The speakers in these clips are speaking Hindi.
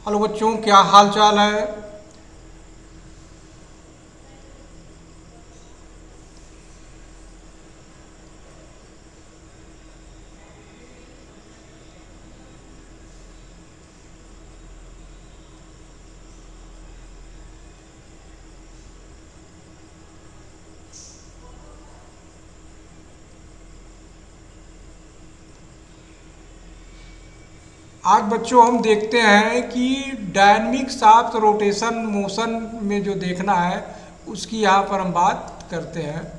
हेलो बच्चों, क्या हाल चाल है। आज बच्चों हम देखते हैं कि डायनमिक शाफ्ट रोटेशन मोशन में जो देखना है उसकी यहाँ पर हम बात करते हैं।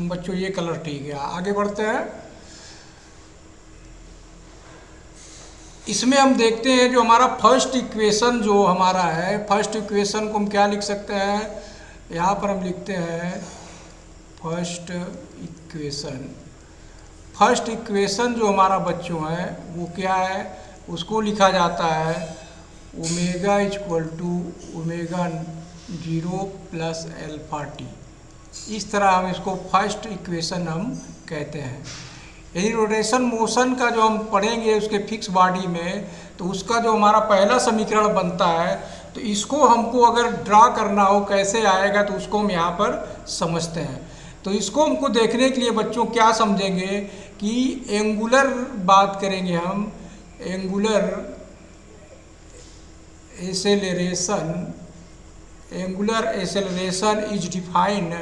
बच्चों ये कलर ठीक है, आगे बढ़ते हैं। इसमें हम देखते हैं जो हमारा फर्स्ट इक्वेशन जो हमारा है, फर्स्ट इक्वेशन को हम क्या लिख सकते हैं। यहाँ पर हम लिखते हैं फर्स्ट इक्वेशन। फर्स्ट इक्वेशन जो हमारा बच्चों है वो क्या है, उसको लिखा जाता है omega equal to omega 0 plus alpha t. इस तरह हम इसको फर्स्ट इक्वेशन हम कहते हैं। यही रोटेशन मोशन का जो हम पढ़ेंगे उसके फिक्स बॉडी में, तो उसका जो हमारा पहला समीकरण बनता है, तो इसको हमको अगर ड्रा करना हो कैसे आएगा तो उसको हम यहाँ पर समझते हैं। तो इसको हमको देखने के लिए बच्चों क्या समझेंगे कि एंगुलर बात करेंगे हम। Angular acceleration, angular acceleration is defined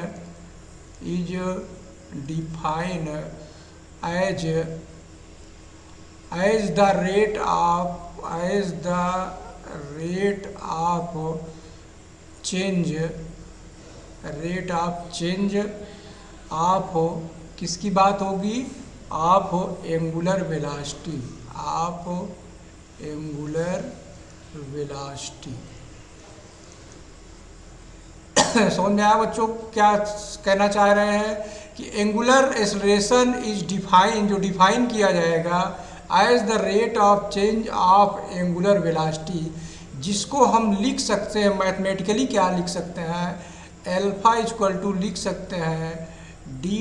as the rate of change of किसकी बात होगी, of angular velocity, of angular velocity. समझ में आया बच्चों क्या कहना चाह रहे हैं कि एंगुलर एक्सेलरेशन इज डिफाइन, जो डिफाइन किया जाएगा as the rate of change of angular velocity, जिसको हम लिख सकते हैं मैथमेटिकली क्या लिख सकते हैं, एल्फा इक्वल टू लिख सकते हैं D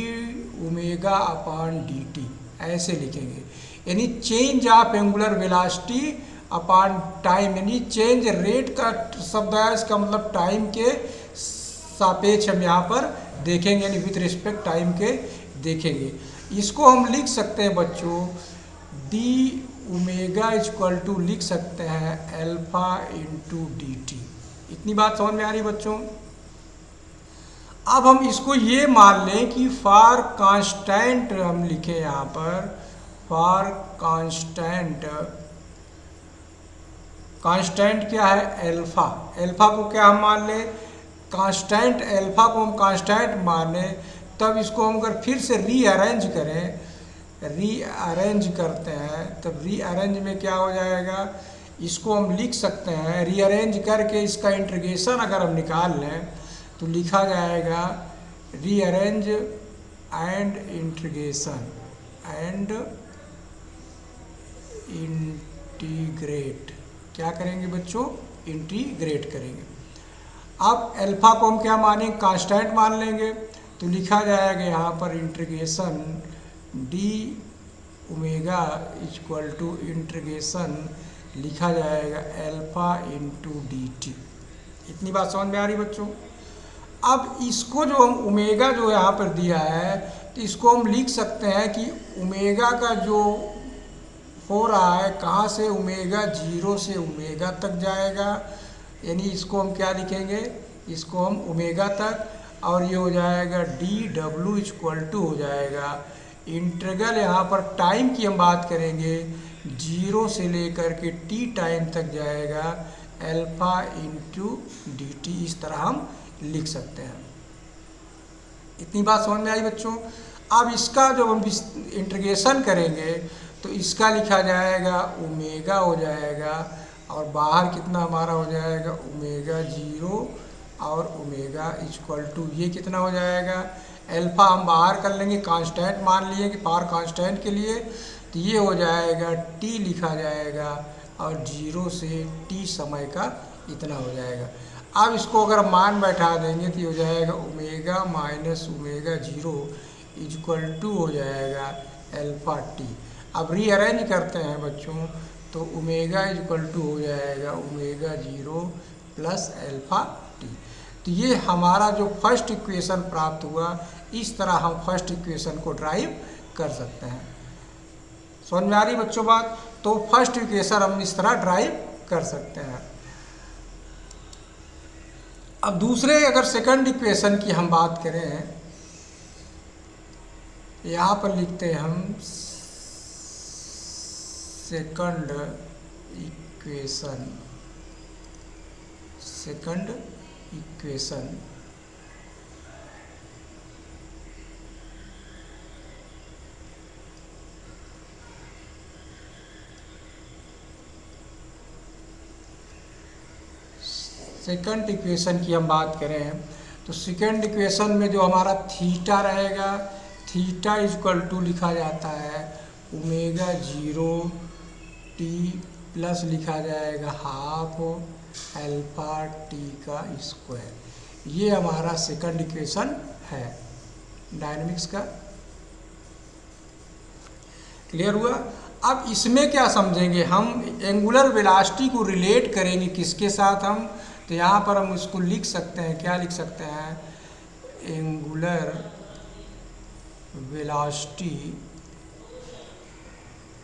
omega upon D T, ऐसे लिखेंगे। यानी change of angular velocity upon time, यानी चेंज रेट का शब्द है, इसका मतलब टाइम के सापेक्ष हम यहाँ पर देखेंगे, यानी विथ रिस्पेक्ट टाइम के देखेंगे। इसको हम लिख सकते हैं बच्चों डी ओमेगा इक्वल टू लिख सकते हैं एल्फा इंटू डी टी। इतनी बात समझ में आ रही बच्चों। अब हम इसको ये मान लें कि फॉर कांस्टेंट हम लिखें यहाँ पर, फॉर कांस्टेंट, कांस्टेंट क्या है एल्फा, एल्फा को क्या हम मान लें कांस्टेंट, एल्फा को हम कांस्टेंट माने, तब इसको हम अगर फिर से रीअरेंज करें, रीअरेंज करते हैं, तब रीअरेंज में क्या हो जाएगा, इसको हम लिख सकते हैं रीअरेंज करके इसका इंटीग्रेशन अगर हम निकाल लें तो लिखा जाएगा rearrange and integration and integrate, क्या करेंगे बच्चों, इंटीग्रेट करेंगे। अब अल्फा को हम क्या मानेंगे, कांस्टेंट मान लेंगे, तो लिखा जाएगा यहाँ पर integration d omega equal to integration लिखा जाएगा अल्फा इंटू डी टी। इतनी बात समझ में आ रही बच्चों। अब इसको जो हम ओमेगा जो यहाँ पर दिया है, तो इसको हम लिख सकते हैं कि ओमेगा का जो हो रहा है कहाँ से, ओमेगा 0 से ओमेगा तक जाएगा, यानी इसको हम क्या लिखेंगे, इसको हम ओमेगा तक, और ये हो जाएगा डी डब्ल्यू इक्वल टू हो जाएगा इंटीग्रल, यहाँ पर टाइम की हम बात करेंगे 0 से लेकर के टी टाइम तक जाएगा अल्फा इंटू डी टी। इस तरह हम लिख सकते हैं। इतनी बात समझ में आई बच्चों। अब इसका जब हम इंटीग्रेशन करेंगे तो इसका लिखा जाएगा ओमेगा हो जाएगा, और बाहर कितना हमारा हो जाएगा ओमेगा 0 और ओमेगा इक्वल टू ये कितना हो जाएगा अल्फ़ा हम बाहर कर लेंगे, कांस्टेंट मान लिए कि पावर कांस्टेंट के लिए, तो ये हो जाएगा टी लिखा जाएगा और 0 से टी समय का इतना हो जाएगा। अब इसको अगर मान बैठा देंगे तो ये हो जाएगा omega minus omega 0 equal to हो जाएगा अल्फ़ा टी। अब रीअरेंज करते हैं बच्चों, तो ओमेगा इक्वल टू हो जाएगा ओमेगा 0 प्लस अल्फ़ा टी। तो ये हमारा जो फर्स्ट इक्वेशन प्राप्त हुआ, इस तरह हम फर्स्ट इक्वेशन को ड्राइव कर सकते हैं। समझ में आ रही बच्चों बात? तो फर्स्ट इक्वेशन हम इस तरह ड्राइव कर सकते हैं। अब दूसरे अगर सेकंड इक्वेशन की हम बात करें, यहाँ पर लिखते हैं हम सेकंड इक्वेशन। सेकंड इक्वेशन की हम बात करें तो सेकंड इक्वेशन में जो हमारा थीटा रहेगा, थीटा इक्वल टू लिखा जाता है ओमेगा 0 टी प्लस लिखा जाएगा हाफ अल्फ़ा टी का स्क्वायर। ये हमारा सेकंड इक्वेशन है डायनेमिक्स का। क्लियर हुआ? अब इसमें क्या समझेंगे हम, एंगुलर वेलोसिटी को रिलेट करेंगे किसके साथ हम, तो यहाँ पर हम इसको लिख सकते हैं, क्या लिख सकते हैं, एंगुलर वेलोसिटी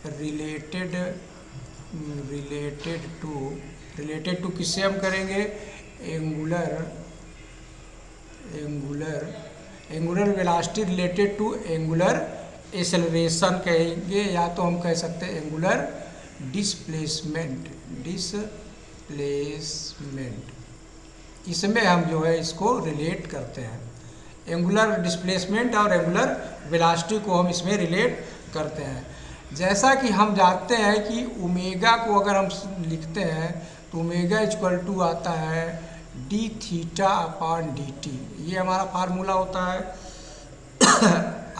रिलेटेड टू किससे हम करेंगे, angular velocity related to angular acceleration कहेंगे, या तो हम कह सकते हैं एंगुलर डिस्प्लेसमेंट। इसमें हम जो है इसको रिलेट करते हैं, एंगुलर डिस्प्लेसमेंट और एंगुलर वेलोसिटी को हम इसमें रिलेट करते हैं। जैसा कि हम जानते हैं कि ओमेगा को अगर हम लिखते हैं तो ओमेगा इक्वल टू आता है D theta upon D T, ये हमारा फार्मूला होता है।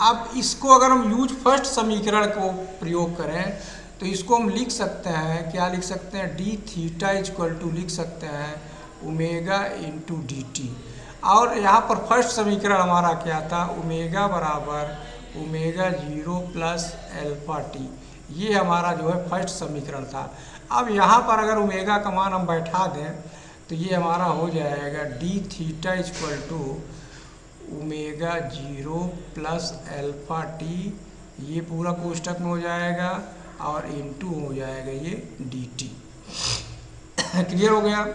अब इसको अगर हम यूज फर्स्ट समीकरण को प्रयोग करें तो इसको हम लिख सकते हैं, क्या लिख सकते हैं, डी थीटा इक्वल टू लिख सकते हैं ओमेगा इंटू डी टी। और यहाँ पर फर्स्ट समीकरण हमारा क्या था, ओमेगा बराबर ओमेगा 0 प्लस अल्फ़ा टी, ये हमारा जो है फर्स्ट समीकरण था। अब यहाँ पर अगर ओमेगा का मान हम बैठा दें तो ये हमारा हो जाएगा d theta equal to omega 0 plus alpha t, ये पूरा कोष्टक में हो जाएगा और इनटू हो जाएगा ये डी टी। क्लियर हो गया?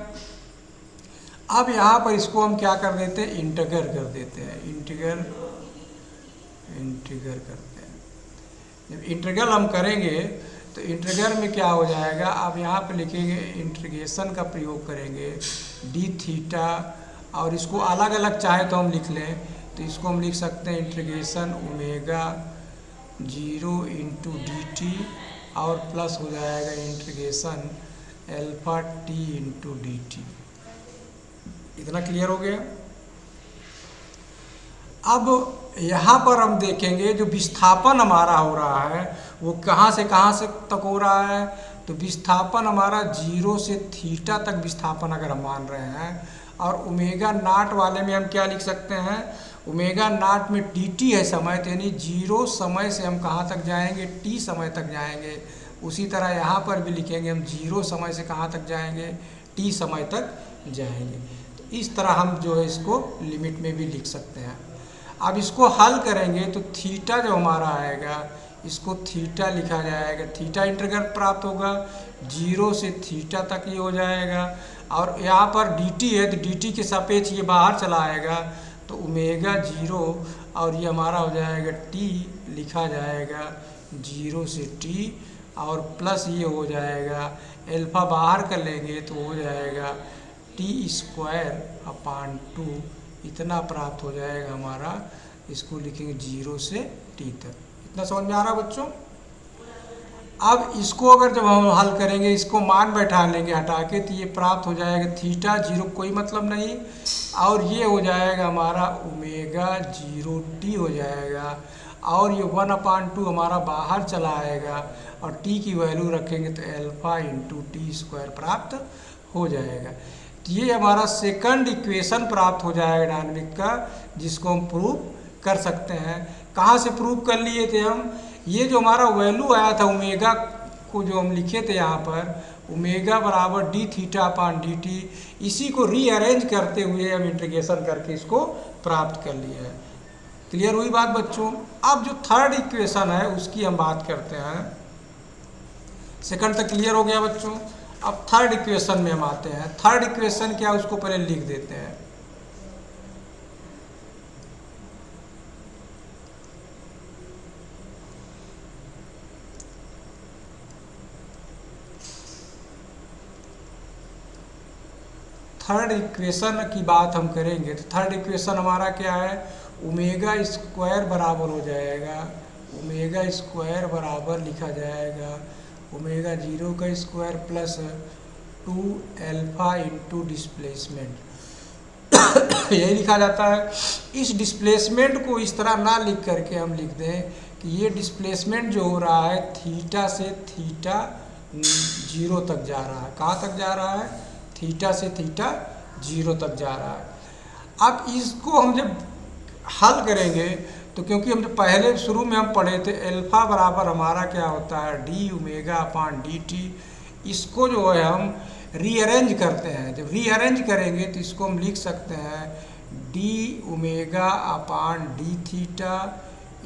अब यहाँ पर इसको हम क्या कर देते हैं, इंटीग्रेट कर देते हैं, इंटीग्रेट करते हैं। जब इंटीग्रल हम करेंगे तो इंटीग्रल में क्या हो जाएगा, अब यहाँ पर लिखेंगे इंटीग्रेशन का प्रयोग करेंगे डी थीटा, और इसको अलग अलग चाहे तो हम लिख लें, तो इसको हम लिख सकते हैं integration omega 0 into D T और प्लस हो जाएगा integration alpha T into D T. इतना क्लियर हो गया? अब यहाँ पर हम देखेंगे जो विस्थापन हमारा हो रहा है वो कहाँ से तक हो रहा है, तो विस्थापन हमारा 0 से थीटा तक विस्थापन अगर हम मान रहे हैं, और ओमेगा नाट वाले में हम क्या लिख सकते हैं, ओमेगा नाट में टी टी है समय, तो यानी 0 समय से हम कहाँ तक जाएंगे, टी समय तक जाएंगे। उसी तरह यहाँ पर भी लिखेंगे हम 0 समय से कहाँ तक जाएंगे, टी समय तक जाएंगे। तो इस तरह हम जो है इसको लिमिट में भी लिख सकते हैं। अब इसको हल करेंगे तो थीटा जो हमारा आएगा, इसको थीटा लिखा जाएगा, थीटा इंटीग्रल प्राप्त होगा 0 से थीटा तक ये हो जाएगा, और यहाँ पर dt है तो dt के सापेक्ष ये बाहर चला आएगा, तो ओमेगा 0 और ये हमारा हो जाएगा t लिखा जाएगा 0 से t, और प्लस ये हो जाएगा अल्फ़ा बाहर कर लेंगे तो हो जाएगा टी स्क्वायर अपान 2, इतना प्राप्त हो जाएगा हमारा। इसको लिखेंगे 0 से t तक। इतना समझ में आ रहा बच्चों? अब इसको अगर जब हम हल करेंगे, इसको मान बैठा लेंगे हटा के, तो ये प्राप्त हो जाएगा थीटा जीरो, कोई मतलब नहीं, और ये हो जाएगा हमारा ओमेगा जीरो टी हो जाएगा, और ये 1/2 हमारा बाहर चला आएगा, और टी की वैल्यू रखेंगे तो अल्फा इंटू टी स्क्वायर प्राप्त हो जाएगा। तो ये हमारा सेकंड इक्वेशन प्राप्त हो जाएगा डायनामिक का, जिसको हम प्रूव कर सकते हैं। कहाँ से प्रूव कर लिए थे हम? ये जो हमारा वैल्यू आया था ओमेगा को, जो हम लिखे थे यहाँ पर, ओमेगा बराबर D theta upon D T, इसी को रीअरेंज करते हुए हम इंटीग्रेशन करके इसको प्राप्त कर लिए हैं। क्लियर हुई बात बच्चों? अब जो थर्ड इक्वेशन है उसकी हम बात करते हैं। सेकंड तक क्लियर हो गया बच्चों? अब थर्ड इक्वेशन में हम आते हैं। थर्ड इक्वेशन क्या, उसको पहले लिख देते हैं। थर्ड इक्वेशन की बात हम करेंगे तो थर्ड इक्वेशन हमारा क्या है, ओमेगा स्क्वायर बराबर हो जाएगा, ओमेगा स्क्वायर बराबर लिखा जाएगा ओमेगा जीरो का square plus 2 alpha into displacement, यही लिखा जाता है। इस डिस्प्लेसमेंट को इस तरह ना लिख करके हम लिख दें कि ये डिस्प्लेसमेंट जो हो रहा है थीटा से थीटा जीरो तक जा रहा है। कहाँ तक जा रहा है? थीटा से थीटा जीरो तक जा रहा है। अब इसको हम जब हल करेंगे तो क्योंकि हम जो पहले शुरू में हम पढ़े थे अल्फा बराबर हमारा क्या होता है D omega upon D T, इसको जो है हम रीअरेंज करते हैं। जब रीअरेंज करेंगे तो इसको हम लिख सकते हैं D omega upon D theta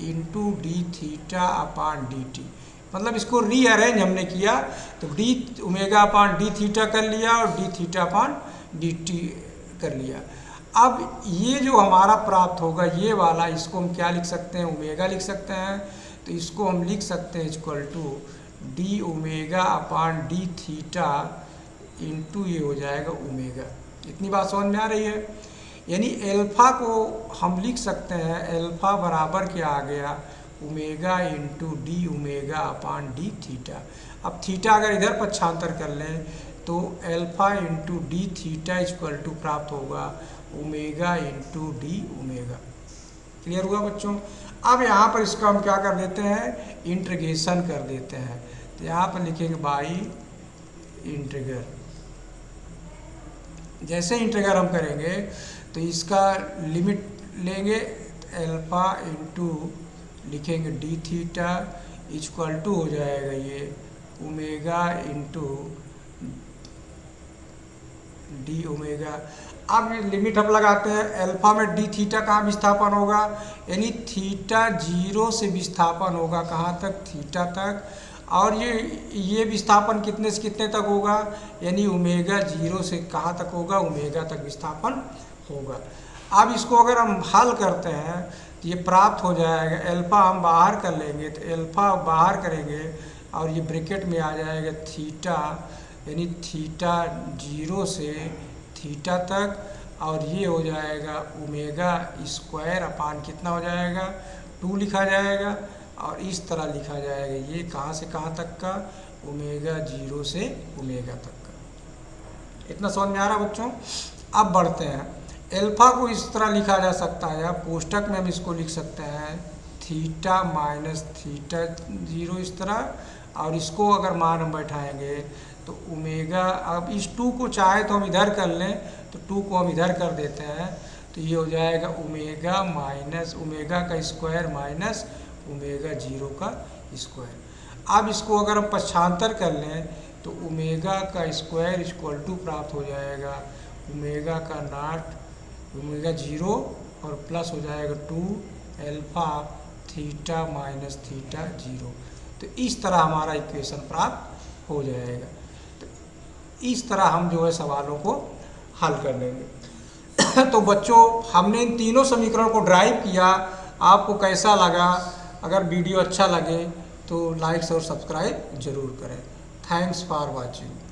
into D theta upon D T. मतलब इसको रीअरेंज हमने किया तो D omega upon D theta कर लिया और D theta upon D T कर लिया। अब ये जो हमारा प्राप्त होगा ये वाला, इसको हम क्या लिख सकते हैं, ओमेगा लिख सकते हैं। तो इसको हम लिख सकते हैं equal to d omega upon D theta into ये हो जाएगा ओमेगा। इतनी बात समझ में आ रही है? यानी अल्फा को हम लिख सकते हैं, अल्फा बराबर क्या आ गया omega into d omega upon D theta. अब थीटा अगर इधर पक्षांतर कर लें तो alpha into D theta equal to प्राप्त होगा omega into d omega. Clear हुआ बच्चों? अब यहाँ पर इसका हम क्या कर देते हैं, इंटीग्रेशन कर देते हैं। तो यहाँ पर लिखेंगे बाई इंटीग्रल। जैसे इंटीग्रल हम करेंगे तो इसका लिमिट लेंगे, अल्फा इंटू लिखेंगे डी थीटा इक्वल टू हो जाएगा ये ओमेगा इंटू डी ओमेगा। अब ये लिमिट हम लगाते हैं, अल्फा में डी थीटा कहाँ विस्थापन होगा, यानी थीटा जीरो से विस्थापन होगा कहाँ तक, थीटा तक। और ये विस्थापन कितने से कितने तक होगा, यानी ओमेगा जीरो से कहाँ तक होगा, ओमेगा तक विस्थापन होगा। अब इसको अगर हम हल करते हैं तो ये प्राप्त हो जाएगा, अल्फा हम बाहर कर लेंगे तो अल्फा बाहर करेंगे और ये ब्रैकेट में आ जाएगा थीटा, यानी थीटा जीरो से थीटा तक, और ये हो जाएगा ओमेगा स्क्वायर अपान कितना हो जाएगा 2 लिखा जाएगा, और इस तरह लिखा जाएगा ये कहाँ से कहाँ तक का, ओमेगा जीरो से ओमेगा तक का। इतना समझ में आ रहा बच्चों? अब बढ़ते हैं। अल्फा को इस तरह लिखा जा सकता है, कोष्टक में हम इसको लिख सकते हैं थीटा माइनस थीटा जीरो इस तरह, और इसको अगर मान हम बैठाएंगे तो ओमेगा, अब इस 2 को चाहे तो हम इधर कर लें तो 2 को हम इधर कर देते हैं तो ये हो जाएगा ओमेगा माइनस ओमेगा का स्क्वायर माइनस ओमेगा जीरो का स्क्वायर। अब इसको अगर हम पक्षांतर कर लें तो ओमेगा का स्क्वायर इक्वल टू प्राप्त हो जाएगा ओमेगा का नॉट ओमेगा जीरो और प्लस हो जाएगा 2 alpha theta minus theta zero. तो इस तरह हमारा इक्वेशन प्राप्त हो जाएगा। तो इस तरह हम जो है सवालों को हल कर लेंगे। तो बच्चों हमने इन तीनों समीकरण को ड्राइव किया, आपको कैसा लगा? अगर वीडियो अच्छा लगे तो लाइक और सब्सक्राइब जरूर करें। Thanks for watching.